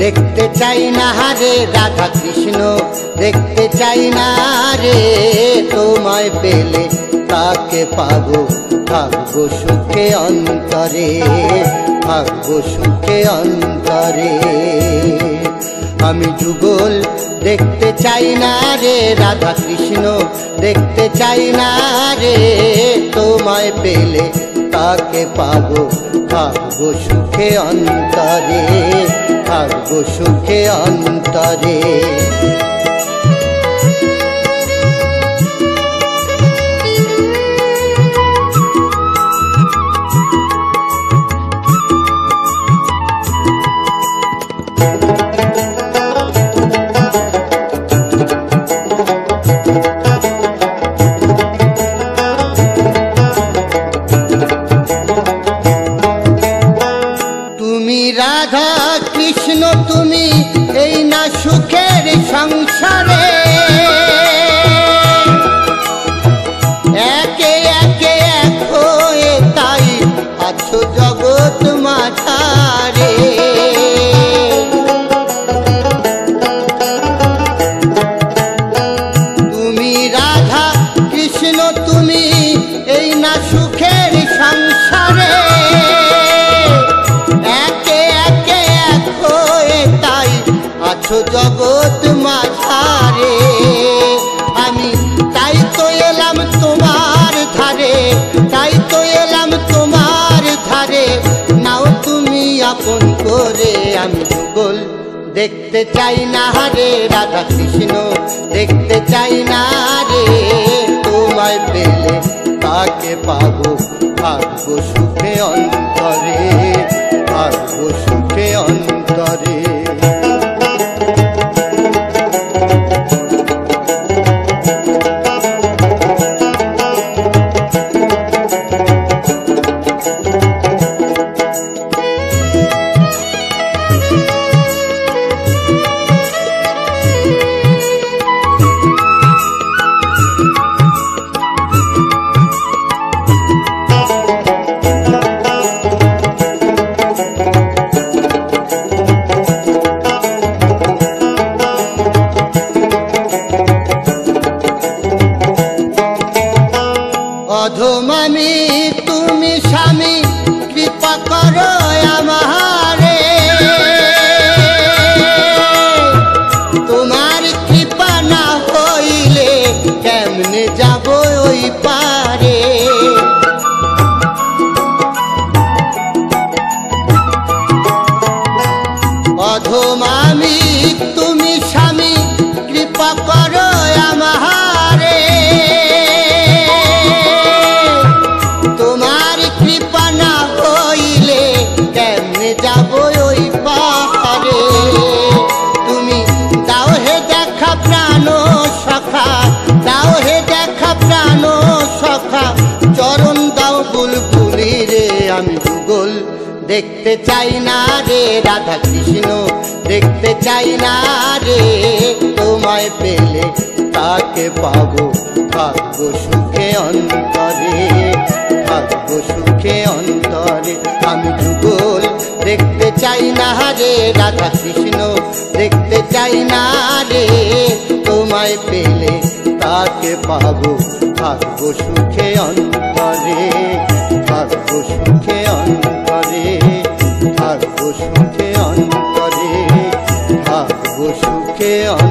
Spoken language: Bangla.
দেখতে চাই না রে রাধা কৃষ্ণ, দেখতে চাই না রে তোমায় পেলে তাকে পাবো, থাকবো সুখে অন্তরে, থাকবো সুখে অন্তরে। আমি যুগল দেখতে চাই না রে রাধা কৃষ্ণ, দেখতে চাই না রে তোমায় পেলে তাকে পাবো, থাকবো সুখে অন্তরে, থাকবো সুখে অন্তরে। রাধা কৃষ্ণ তুমি এই না সুখের সংসারে, একে একে এক হয়ে তাই আছো জগৎ মাঝারে। তুমি রাধা কৃষ্ণ তুমি এই না সুখের সংসারে, আছো জগৎ মাঝারে। আমি তাই তো এলাম তোমার ধারে, তাই তো এলাম তোমার ধারে, নাও তুমি আপন করে। আমি যুগল দেখতে চাই না রে রাধা কৃষ্ণ, দেখতে চাই না রে তোমায় পেলে তাকে পাবো, থাকবো সুখে অন্তরে, থাকবো সুখে অন্তরে। অধমামি তুমি স্বামী কৃপা করো আমারে, তোমার কৃপা না হইলে কেমনে যাব ওই পারে। অধমামি তুমি স্বামী কৃপা করো আমারে, তোমার কৃপা না হইলে কেমনে যাব ওই পাহাড়ে। তুমি দাও হে দেখা প্রাণ সখা, দাও হে দেখা প্রাণ সখা, চরণ দাও বুলবুলি রে। আমি যুগল দেখতে চাই না রে রাধা কৃষ্ণ, দেখতে চাই না রে তোমায় পেলে তাকে পাবো, থাকবো সুখে অন্তরে, থাকবো সুখে অন্তরে। আমি যুগল দেখতে চাই না রে রাধা কৃষ্ণ, দেখতে চাই না রে তোমায় পেলে তাকে পাবো, থাকবো সুখে অন্তরে, থাকবো সুখে অন্তরে, থাকবো সুখে অন্তরে, থাকবো সুখে অন্তরে।